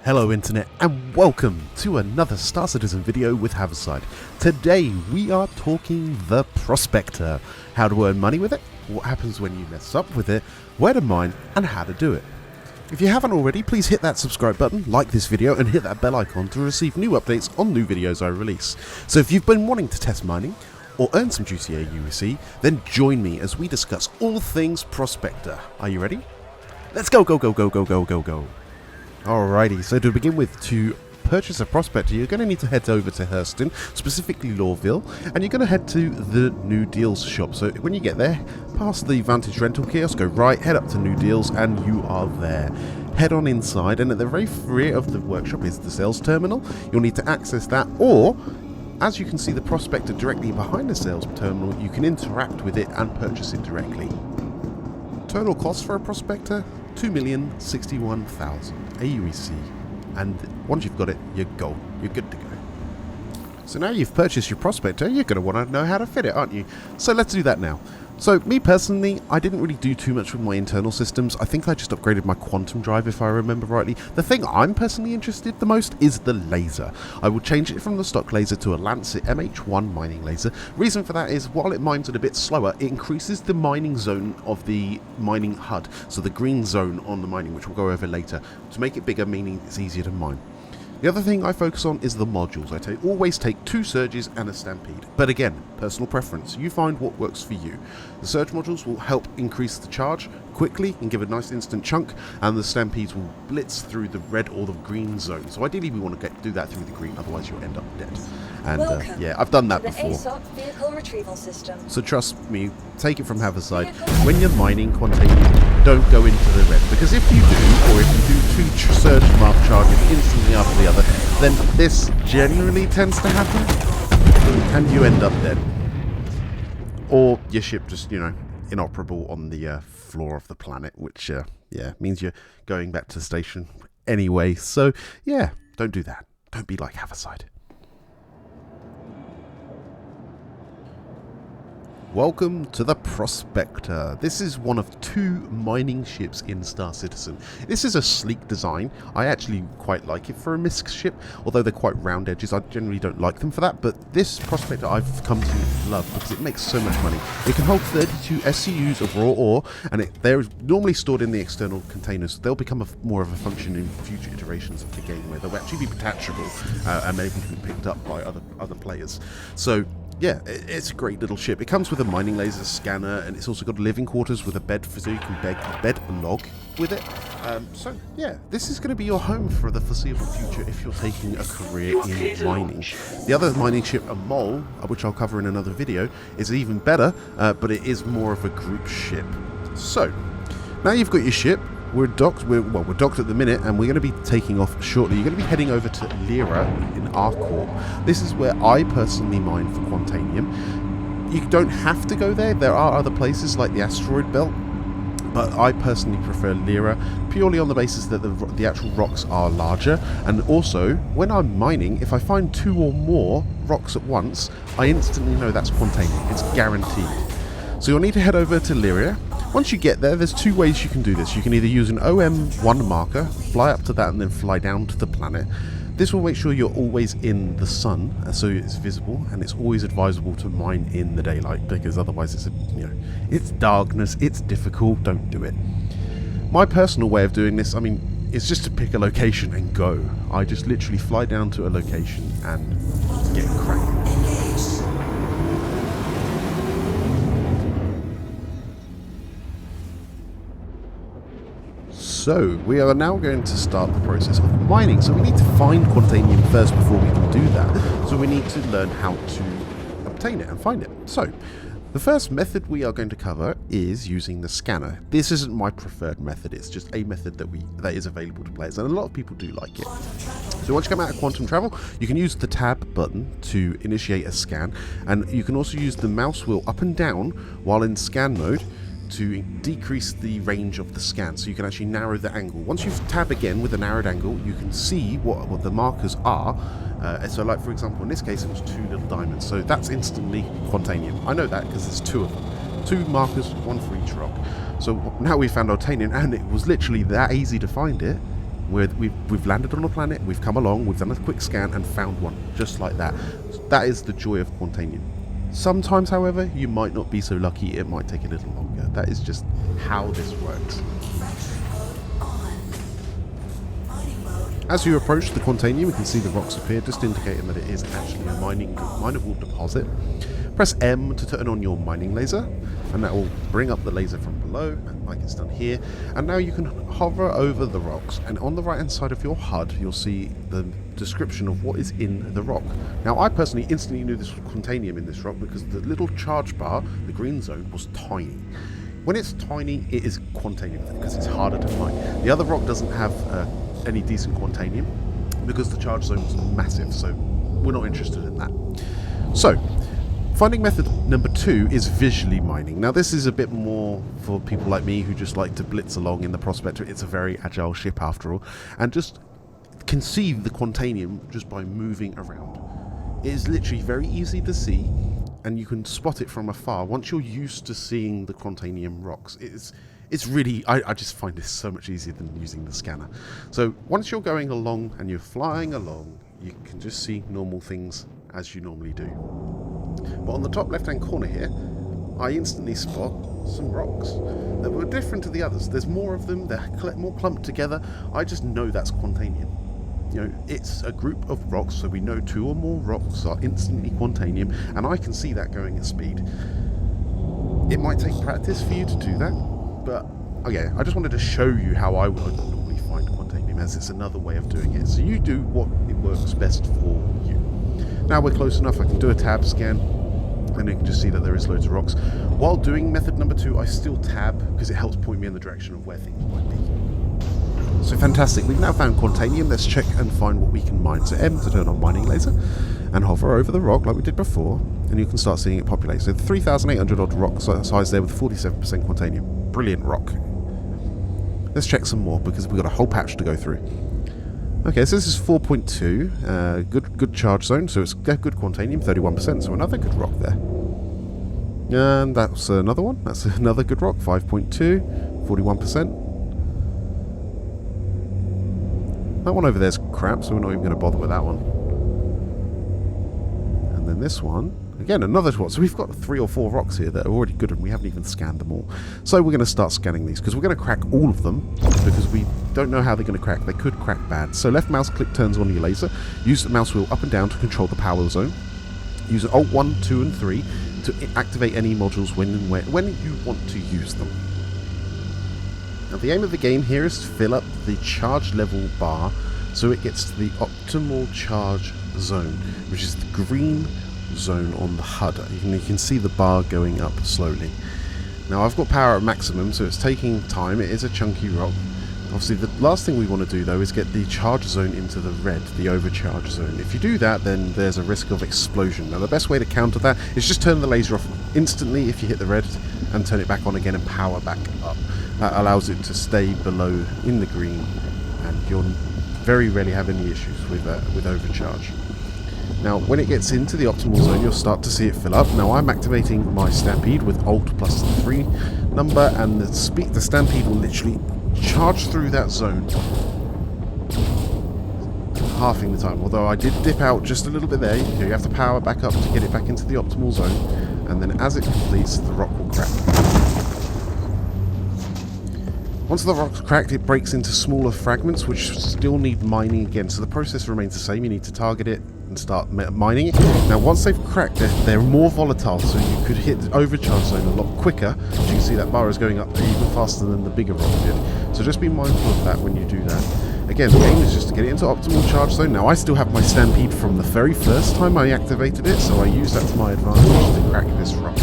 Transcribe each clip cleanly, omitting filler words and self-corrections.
Hello Internet and welcome to another Star Citizen video with Haverside. Today we are talking the Prospector, how to earn money with it, what happens when you mess up with it, where to mine and how to do it. If you haven't already, please hit that subscribe button, like this video and hit that bell icon to receive new updates on new videos I release. So if you've been wanting to test mining or earn some juicy AUEC, then join me as we discuss all things Prospector. Are you ready? Let's go, go, go, go, go, go, go, go. Alrighty, so to begin with, to purchase a Prospector, you're going to need to head over to Hurston, specifically Lawville, and you're going to head to the New Deals shop. So when you get there, past the Vantage Rental Kiosk, go right, head up to New Deals, and you are there. Head on inside, and at the very rear of the workshop is the sales terminal. You'll need to access that, or as you can see the Prospector directly behind the sales terminal, you can interact with it and purchase it directly. Total cost for a Prospector? 2,061,000 AUEC, and once you've got it, you're gold. You're good to go. So now you've purchased your Prospector, you're going to want to know how to fit it, aren't you? So let's do that now. So me personally, I didn't really do too much with my internal systems. I think I just upgraded my quantum drive if I remember rightly. The thing I'm personally interested the most is the laser. I will change it from the stock laser to a Lancet MH1 mining laser. Reason for that is while it mines it a bit slower, it increases the mining zone of the mining HUD. So the green zone on the mining, which we'll go over later, to make it bigger, meaning it's easier to mine. The other thing I focus on is the modules. I always take 2 surges and a stampede. But again, personal preference. You find what works for you. The surge modules will help increase the charge quickly and give a nice instant chunk, and the stampedes will blitz through the red or the green zone. So ideally we want to do that through the green, otherwise you'll end up dead. And yeah, I've done that before. Vehicle retrieval system. So trust me, take it from Haverside. When you're mining Quantanium, don't go into the red, because if you do, or if you do 2 surge mark charges instantly after the other, then this generally tends to happen, and you end up dead. Or your ship just, inoperable on the floor of the planet, which, yeah, means you're going back to the station anyway. So, yeah, don't do that. Don't be like Haverside. Welcome to the Prospector. This is one of 2 mining ships in Star Citizen. This is a sleek design. I actually quite like it for a MISC ship, although they're quite round edges. I generally don't like them for that, but this Prospector I've come to love because it makes so much money. It can hold 32 SCUs of raw ore, and they're normally stored in the external containers. They'll become more of a function in future iterations of the game where they'll actually be detachable and maybe be picked up by other players. So yeah, it's a great little ship. It comes with a mining laser scanner, and it's also got living quarters with a bed so you can bed a log with it. So yeah, this is going to be your home for the foreseeable future if you're taking a career in mining. The other mining ship, a Mole, which I'll cover in another video, is even better, but it is more of a group ship. So now you've got your ship. We're docked. We're docked at the minute, and we're going to be taking off shortly. You're going to be heading over to Lyra in Arccorp. This is where I personally mine for Quantanium. You don't have to go there. There are other places like the asteroid belt, but I personally prefer Lyra purely on the basis that the actual rocks are larger, and also when I'm mining, if I find 2 or more rocks at once, I instantly know that's Quantanium. It's guaranteed. So you'll need to head over to Lyra. Once you get there, there's 2 ways you can do this. You can either use an OM1 marker, fly up to that and then fly down to the planet. This will make sure you're always in the sun, so it's visible, and it's always advisable to mine in the daylight, because otherwise it's darkness, it's difficult, don't do it. My personal way of doing this, it's just to pick a location and go. I just literally fly down to a location and get cracking. So, we are now going to start the process of mining. So we need to find Quantanium first before we can do that. So we need to learn how to obtain it and find it. So, the first method we are going to cover is using the scanner. This isn't my preferred method, it's just a method that is available to players, and a lot of people do like it. So once you come out of quantum travel, you can use the tab button to initiate a scan, and you can also use the mouse wheel up and down while in scan mode to decrease the range of the scan, so you can actually narrow the angle. Once you tab again with a narrowed angle, you can see what the markers are. So like for example, in this case it was 2 little diamonds, so that's instantly Quantanium. I know that because there's 2 of them. 2 markers, 1 for each rock. So now we found Quantanium, and it was literally that easy to find it. we've landed on a planet, we've come along, we've done a quick scan and found one, just like that. That is the joy of Quantanium. Sometimes, however, you might not be so lucky, it might take a little longer. That is just how this works. As you approach the Quantanium, you can see the rocks appear, just indicating that it is actually a mineable deposit. Press M to turn on your mining laser, and that will bring up the laser from below, like it's done here. And now you can hover over the rocks, and on the right hand side of your HUD, you'll see the description of what is in the rock. Now, I personally instantly knew this was Quantanium in this rock because the little charge bar, the green zone, was tiny. When it's tiny, it is Quantanium because it's harder to find. The other rock doesn't have any decent Quantanium because the charge zone is massive, so we're not interested in that. So, finding method number 2 is visually mining. Now, this is a bit more for people like me who just like to blitz along in the Prospector. It's a very agile ship after all, and just can see the Quantanium just by moving around. It is literally very easy to see, and you can spot it from afar once you're used to seeing the Quantanium rocks. It's really, I just find this so much easier than using the scanner. So once you're going along and you're flying along, you can just see normal things as you normally do. But on the top left hand corner here, I instantly spot some rocks that were different to the others. There's more of them, they're more clumped together. I just know that's Quantanium. You know, it's a group of rocks, so we know 2 or more rocks are instantly Quantanium, and I can see that going at speed. It might take practice for you to do that, but okay, I just wanted to show you how I would normally find Quantanium, as it's another way of doing it. So you do what it works best for you. Now we're close enough, I can do a tab scan, and you can just see that there is loads of rocks. While doing method number 2, I still tab, because it helps point me in the direction of where things might be. So fantastic, we've now found Quantanium. Let's check and find what we can mine. So M to turn on mining laser, and hover over the rock like we did before, and you can start seeing it populate. So 3,800 odd rock size there with 47% Quantanium. Brilliant rock. Let's check some more because we've got a whole patch to go through. Okay, so this is 4.2, good charge zone, so it's good Quantanium, 31%, so another good rock there. And that's another one, that's another good rock, 5.2, 41%. That one over there's crap, so we're not even going to bother with that one. And then this one, again, another one. So we've got 3 or 4 rocks here that are already good, and we haven't even scanned them all. So we're going to start scanning these, because we're going to crack all of them, because we don't know how they're going to crack. They could crack bad. So left mouse click turns on your laser. Use the mouse wheel up and down to control the power zone. Use Alt 1, 2, and 3 to activate any modules when you want to use them. Now, the aim of the game here is to fill up the charge level bar so it gets to the optimal charge zone, which is the green zone on the HUD. You can see the bar going up slowly. Now, I've got power at maximum, so it's taking time. It is a chunky rock. Obviously, the last thing we want to do, though, is get the charge zone into the red, the overcharge zone. If you do that, then there's a risk of explosion. Now, the best way to counter that is just turn the laser off instantly if you hit the red, and turn it back on again and power back up. That allows it to stay below in the green, and you'll very rarely have any issues with overcharge. Now, when it gets into the optimal zone, you'll start to see it fill up. Now, I'm activating my stampede with Alt plus the 3 number, and the stampede will literally charge through that zone, halving the time. Although I did dip out just a little bit there. You have to power back up to get it back into the optimal zone, and then as it completes, the rock will crack. Once the rock's cracked, it breaks into smaller fragments which still need mining again, so the process remains the same. You need to target it and start mining it. Now, once they've cracked, they're more volatile, so you could hit the overcharge zone a lot quicker. As you can see, that bar is going up even faster than the bigger rock did, so just be mindful of that when you do that. Again, the aim is just to get it into optimal charge zone. Now, I still have my stampede from the very first time I activated it, so I use that to my advantage to crack this rock.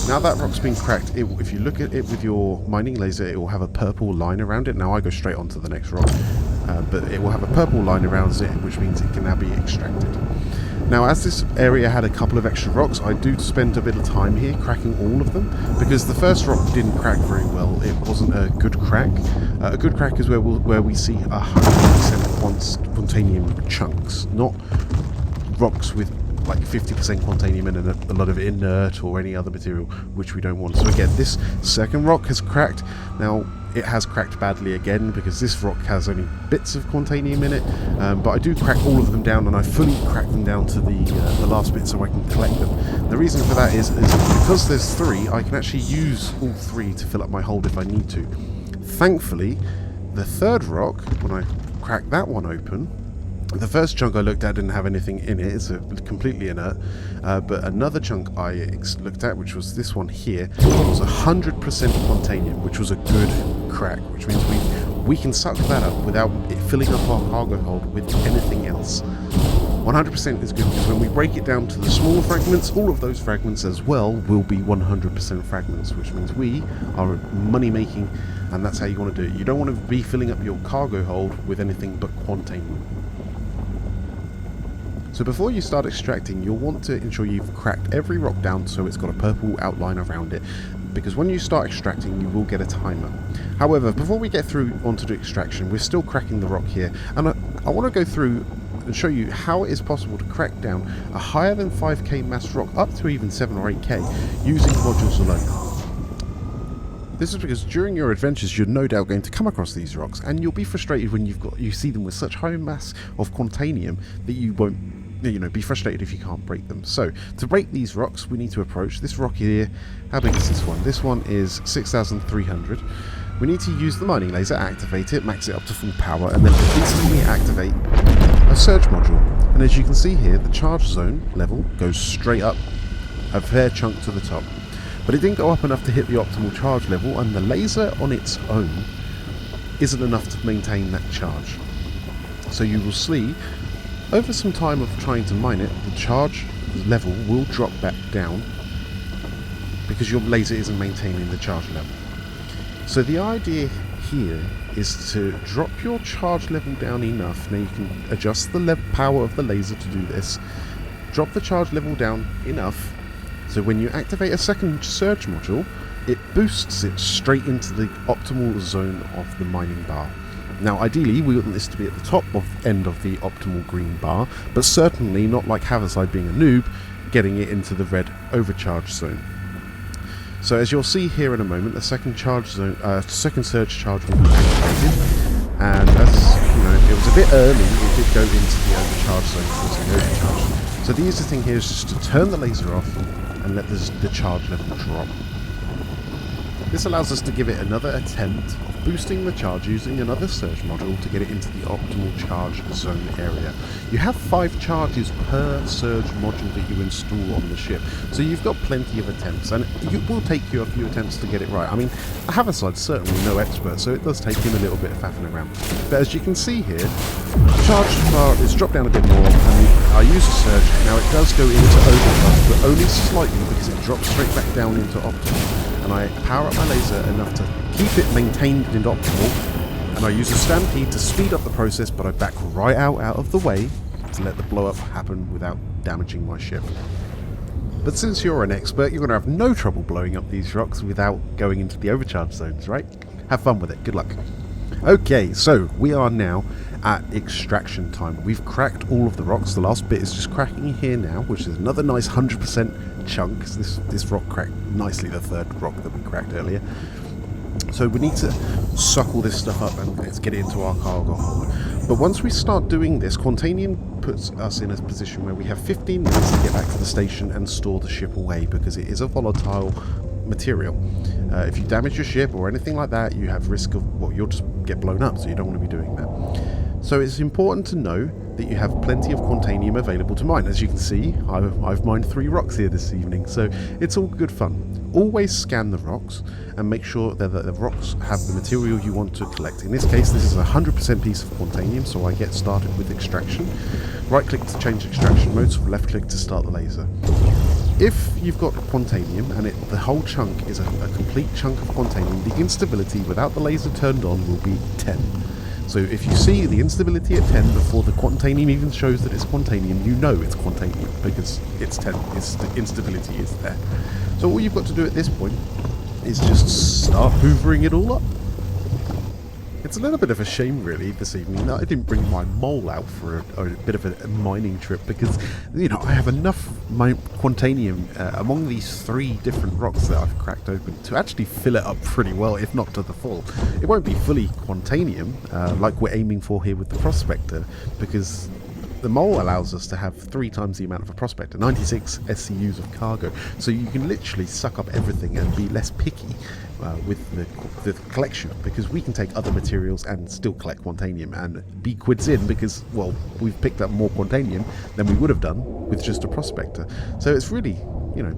Now that rock's been cracked, if you look at it with your mining laser, it will have a purple line around it. Now I go straight onto the next rock, but it will have a purple line around it, which means it can now be extracted. Now, as this area had a couple of extra rocks, I do spend a bit of time here cracking all of them, because the first rock didn't crack very well. It wasn't a good crack. A good crack is where we see 100% Quantanium chunks, not rocks with like 50% Quantanium and a lot of inert or any other material which we don't want. So again, this second rock has cracked. Now it has cracked badly again because this rock has only bits of Quantanium in it, but I do crack all of them down, and I fully crack them down to the last bit so I can collect them. The reason for that is because there's 3, I can actually use all 3 to fill up my hold if I need to. Thankfully, the third rock, when I crack that one open, the first chunk I looked at didn't have anything in it, it's completely inert, but another chunk I looked at, which was this one here, was 100% Quantanium, which was a good crack, which means we can suck that up without it filling up our cargo hold with anything else. 100% is good because when we break it down to the smaller fragments, all of those fragments as well will be 100% fragments, which means we are money making, and that's how you want to do it. You don't want to be filling up your cargo hold with anything but Quantanium. So before you start extracting, you'll want to ensure you've cracked every rock down so it's got a purple outline around it, because when you start extracting you will get a timer. However, before we get through onto the extraction, we're still cracking the rock here, and I want to go through and show you how it is possible to crack down a higher than 5k mass rock up to even 7 or 8k using modules alone. This is because during your adventures you're no doubt going to come across these rocks, and you'll be frustrated when you see them with such high mass of Quantanium that you won't be frustrated if you can't break them. So to break these rocks we need to approach this rock here. How big is this one? This one is 6,300. We need to use the mining laser, activate it, max it up to full power, and then instantly activate a surge module. And as you can see here, the charge zone level goes straight up a fair chunk to the top. But it didn't go up enough to hit the optimal charge level, and the laser on its own isn't enough to maintain that charge. So you will see, over some time of trying to mine it, the charge level will drop back down because your laser isn't maintaining the charge level. So the idea here is to drop your charge level down enough. Now you can adjust the power of the laser to do this. Drop the charge level down enough so when you activate a second surge module, it boosts it straight into the optimal zone of the mining bar. Now ideally we want this to be at the top end of the optimal green bar, but certainly not like Haverside being a noob, getting it into the red overcharge zone. So as you'll see here in a moment, the second surge charge will be activated, and as you know, it was a bit early, it did go into the overcharge zone causing overcharge. So the easiest thing here is just to turn the laser off and let the charge level drop. This allows us to give it another attempt of boosting the charge using another surge module to get it into the optimal charge zone area. You have 5 charges per surge module that you install on the ship, so you've got plenty of attempts, and it will take you a few attempts to get it right. I mean, Haverside's certainly no expert, so it does take him a little bit of faffing around. But as you can see here, the charge bar is dropped down a bit more, and I use a surge. Now it does go into overcharge, but only slightly because it drops straight back down into optimal. And I power up my laser enough to keep it maintained in optimal, and I use a stampede to speed up the process, but I back right out of the way to let the blow up happen without damaging my ship. But since you're an expert, you're going to have no trouble blowing up these rocks without going into the overcharge zones, right? Have fun with it, good luck. Okay, so we are now at extraction time. We've cracked all of the rocks. The last bit is just cracking here now, which is another nice 100% chunk. This rock cracked nicely, the third rock that we cracked earlier. So we need to suck all this stuff up and let's get it into our cargo hold. But once we start doing this, Quantanium puts us in a position where we have 15 minutes to get back to the station and store the ship away, because it is a volatile material. If you damage your ship or anything like that, you have risk of, well, you'll just get blown up, so you don't want to be doing that. So it's important to know that you have plenty of Quantanium available to mine. As you can see, I've mined 3 rocks here this evening, so it's all good fun. Always scan the rocks and make sure that the rocks have the material you want to collect. In this case, this is a 100% piece of Quantanium, so I get started with extraction. Right click to change extraction modes, left click to start the laser. If you've got Quantanium and the whole chunk is a complete chunk of Quantanium, the instability without the laser turned on will be 10. So if you see the instability at 10 before the Quantanium even shows that it's Quantanium, you know it's Quantanium because it's 10. The instability is there. So all you've got to do at this point is just start hoovering it all up. It's a little bit of a shame, really, this evening that I didn't bring my mole out for a bit of a mining trip because, you know, I have enough Quantanium among these 3 different rocks that I've cracked open to actually fill it up pretty well, if not to the full. It won't be fully Quantanium like we're aiming for here with the Prospector, because the mole allows us to have 3 times the amount of a Prospector, 96 SCUs of cargo, so you can literally suck up everything and be less picky with the collection, because we can take other materials and still collect Quantanium and be quids in, because, well, we've picked up more Quantanium than we would have done with just a Prospector. So it's really, you know,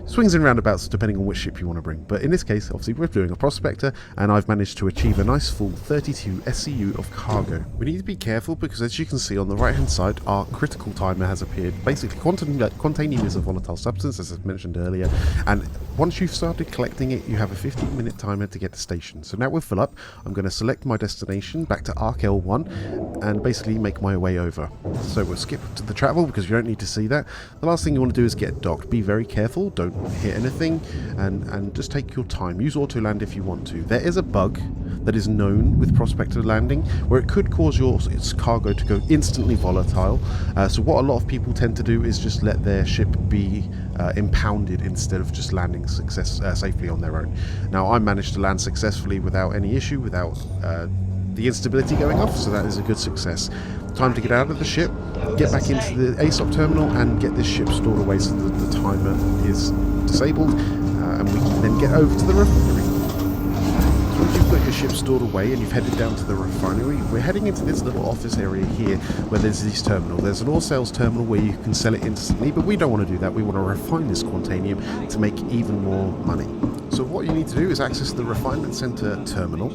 swings and roundabouts depending on which ship you want to bring. But in this case, obviously, we're doing a Prospector, and I've managed to achieve a nice full 32 SCU of cargo. We need to be careful because, as you can see on the right hand side, our critical timer has appeared. Basically, Quantanium is a volatile substance, as I mentioned earlier, and once you've started collecting it, you have a 15-minute timer to get to station. So now we're full up. I'm going to select my destination back to Arc L1 and basically make my way over. So we'll skip to the travel because you don't need to see that. The last thing you want to do is get docked. Be very careful, don't hit anything, and just take your time. Use auto land if you want to. There is a bug that is known with Prospector landing where it could cause its cargo to go instantly volatile. So what a lot of people tend to do is just let their ship be impounded instead of just landing safely on their own. Now, I managed to land successfully without any issue, without the instability going off, so that is a good success. Time to get out of the ship, get back into the ASOP terminal and get this ship stored away so that the timer is disabled, and we can then get over to the refinery. So once you've got your ship stored away and you've headed down to the refinery, we're heading into this little office area here where there's this terminal. There's an ore sales terminal where you can sell it instantly, but we don't want to do that. We want to refine this Quantanium to make even more money. So what you need to do is access the refinement center terminal,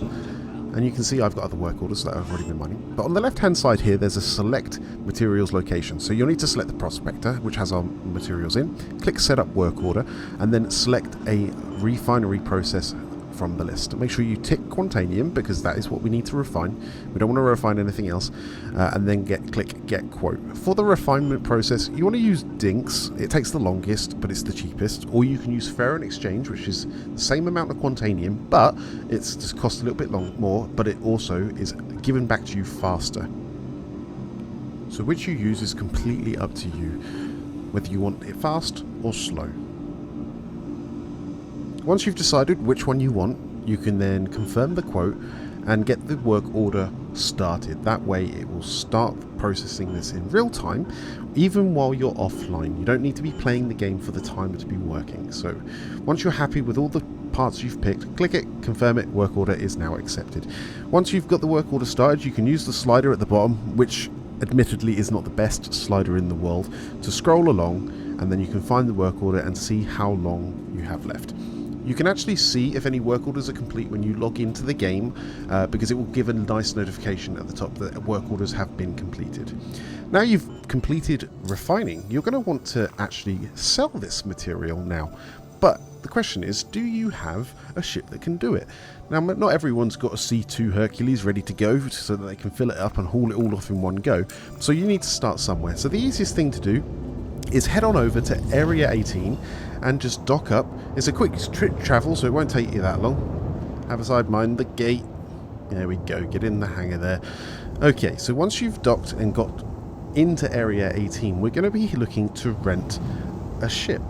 and you can see I've got other work orders that I've already been mining. But on the left hand side here, there's a select materials location. So you'll need to select the Prospector, which has our materials in, click set up work order, and then select a refinery process from the list. Make sure you tick Quantanium because that is what we need to refine. We don't want to refine anything else. And then click get quote. For the refinement process, you want to use Dinks. It takes the longest, but it's the cheapest. Or you can use Fair and Exchange, which is the same amount of Quantanium, but it's just costs a little bit more, but it also is given back to you faster. So which you use is completely up to you, whether you want it fast or slow. Once you've decided which one you want, you can then confirm the quote and get the work order started. That way it will start processing this in real time, even while you're offline. You don't need to be playing the game for the timer to be working. So once you're happy with all the parts you've picked, click it, confirm it, work order is now accepted. Once you've got the work order started, you can use the slider at the bottom, which admittedly is not the best slider in the world, to scroll along, and then you can find the work order and see how long you have left. You can actually see if any work orders are complete when you log into the game, because it will give a nice notification at the top that work orders have been completed. Now you've completed refining, you're going to want to actually sell this material now. But the question is, do you have a ship that can do it? Now, not everyone's got a C2 Hercules ready to go so that they can fill it up and haul it all off in one go. So you need to start somewhere. So the easiest thing to do is head on over to Area 18 and just dock up. It's a quick travel, so it won't take you that long. Have a side mind the gate. There we go, get in the hangar there. Okay, so once you've docked and got into Area 18, we're going to be looking to rent a ship.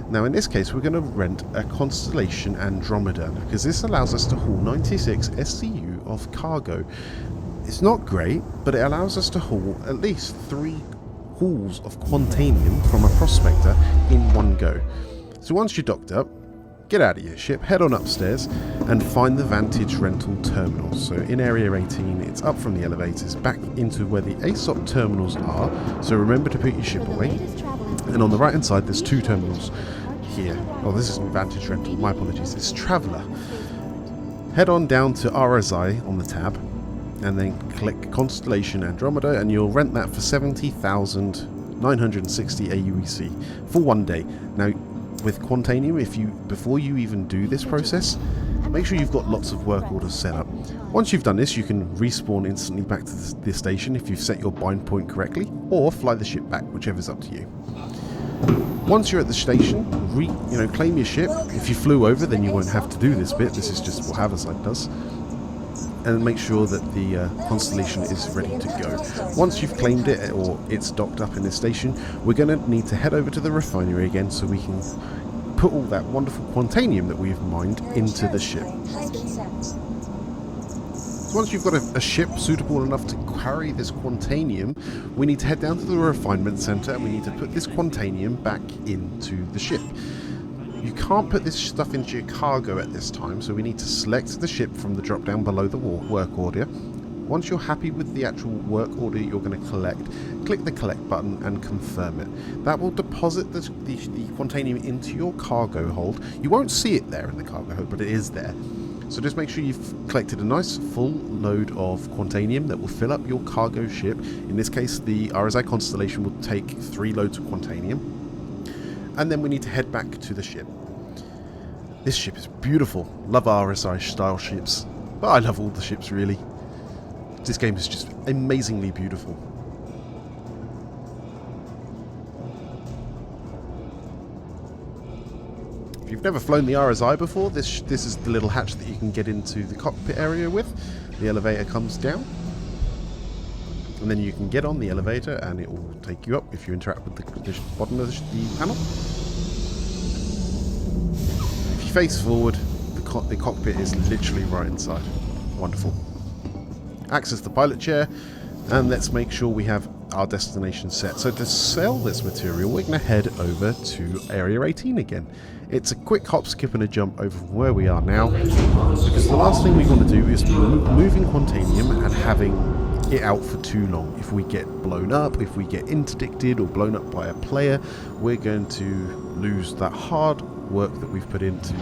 Now in this case, we're going to rent a Constellation Andromeda, because this allows us to haul 96 SCU of cargo. It's not great, but it allows us to haul at least 3 hauls of Quantanium from a Prospector in one go. So once you're docked up, get out of your ship, head on upstairs and find the Vantage rental terminal. So in Area 18, it's up from the elevators back into where the ASOP terminals are. So remember to put your ship away. And on the right hand side, there's 2 terminals here. Oh, this isn't Vantage rental, my apologies, it's Traveller. Head on down to RSI on the tab and then click Constellation Andromeda, and you'll rent that for 70,960 AUEC for 1 day. Now with Quantanium, before you even do this process, make sure you've got lots of work orders set up. Once you've done this, you can respawn instantly back to the station if you've set your bind point correctly, or fly the ship back, whichever's up to you. Once you're at the station, claim your ship. If you flew over, then you won't have to do this bit. This is just what Haverside does. and make sure that the Constellation is ready to go. Once you've claimed it or it's docked up in this station, we're going to need to head over to the refinery again so we can put all that wonderful Quantanium that we've mined into the ship. So once you've got a ship suitable enough to carry this Quantanium, we need to head down to the refinement center and we need to put this Quantanium back into the ship. You can't put this stuff into your cargo at this time, so we need to select the ship from the drop down below the work order. Once you're happy with the actual work order you're going to collect, click the collect button and confirm it. That will deposit the Quantanium into your cargo hold. You won't see it there in the cargo hold, but it is there. So just make sure you've collected a nice full load of Quantanium that will fill up your cargo ship. In this case, the RSI Constellation will take 3 loads of Quantanium. And then we need to head back to the ship. This ship is beautiful. Love RSI style ships, but I love all the ships really. This game is just amazingly beautiful. If you've never flown the RSI before, this is the little hatch that you can get into the cockpit area with. The elevator comes down, and then you can get on the elevator and it will take you up if you interact with the bottom of the panel. If you face forward, the cockpit is literally right inside. Wonderful. Access the pilot chair, and let's make sure we have our destination set. So to sell this material, we're going to head over to Area 18 again. It's a quick hop, skip and a jump over from where we are now, because the last thing we want to do is be moving Quantanium and having it out for too long. If we get blown up, if we get interdicted or blown up by a player, we're going to lose that hard work that we've put into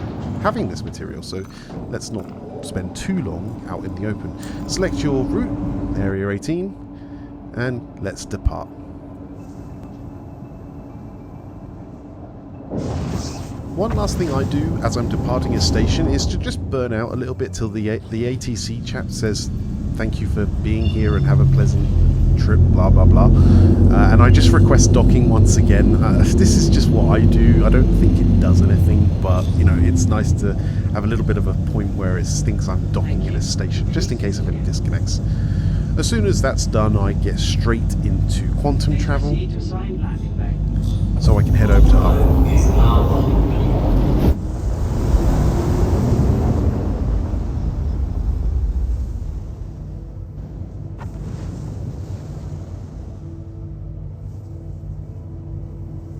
having this material. So let's not spend too long out in the open. Select your route, Area 18, and let's depart. One last thing I do as I'm departing a station is to just burn out a little bit till the ATC chap says thank you for being here and have a pleasant trip, blah blah blah, and I just request docking once again. This is just what I do. I don't think it does anything, but you know, it's nice to have a little bit of a point where it thinks I'm docking in a station, just in case of any disconnects. As soon as that's done, I get straight into quantum travel, so I can head over to Arccorp.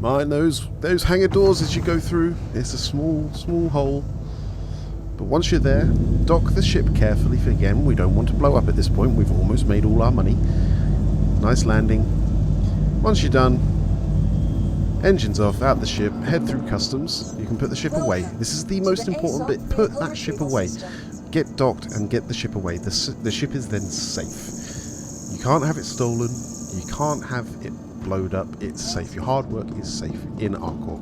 Mind those hangar doors as you go through. It's a small hole. But once you're there, dock the ship carefully. Again, we don't want to blow up at this point. We've almost made all our money. Nice landing. Once you're done, engines off, out the ship, head through customs. You can put the ship away. This is the most important bit. Put that ship away. Get docked and get the ship away. The ship is then safe. You can't have it stolen. You can't have it blowed up. It's safe. Your hard work is safe in Arccorp.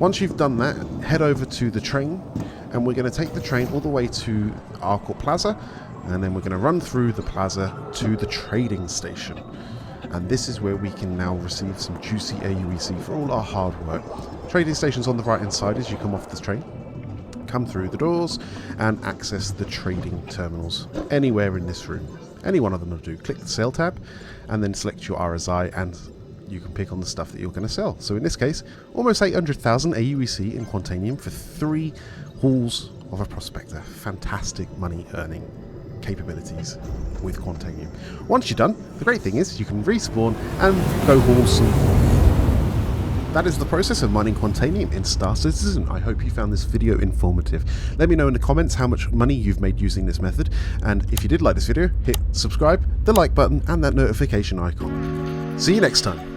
Once you've done that, head over to the train, and we're going to take the train all the way to Arccorp Plaza, and then we're going to run through the plaza to the trading station. And this is where we can now receive some juicy AUEC for all our hard work. Trading station's on the right hand side as you come off the train. Come through the doors and access the trading terminals anywhere in this room. Any one of them will do. Click the sell tab and then select your RSI, and you can pick on the stuff that you're going to sell. So in this case, almost 800,000 AUEC in Quantanium for 3 hauls of a Prospector. Fantastic money earning capabilities with Quantanium. Once you're done, the great thing is you can respawn and go haul some more. That is the process of mining Quantanium in Star Citizen. I hope you found this video informative. Let me know in the comments how much money you've made using this method, and if you did like this video, hit subscribe, the like button and that notification icon. See you next time.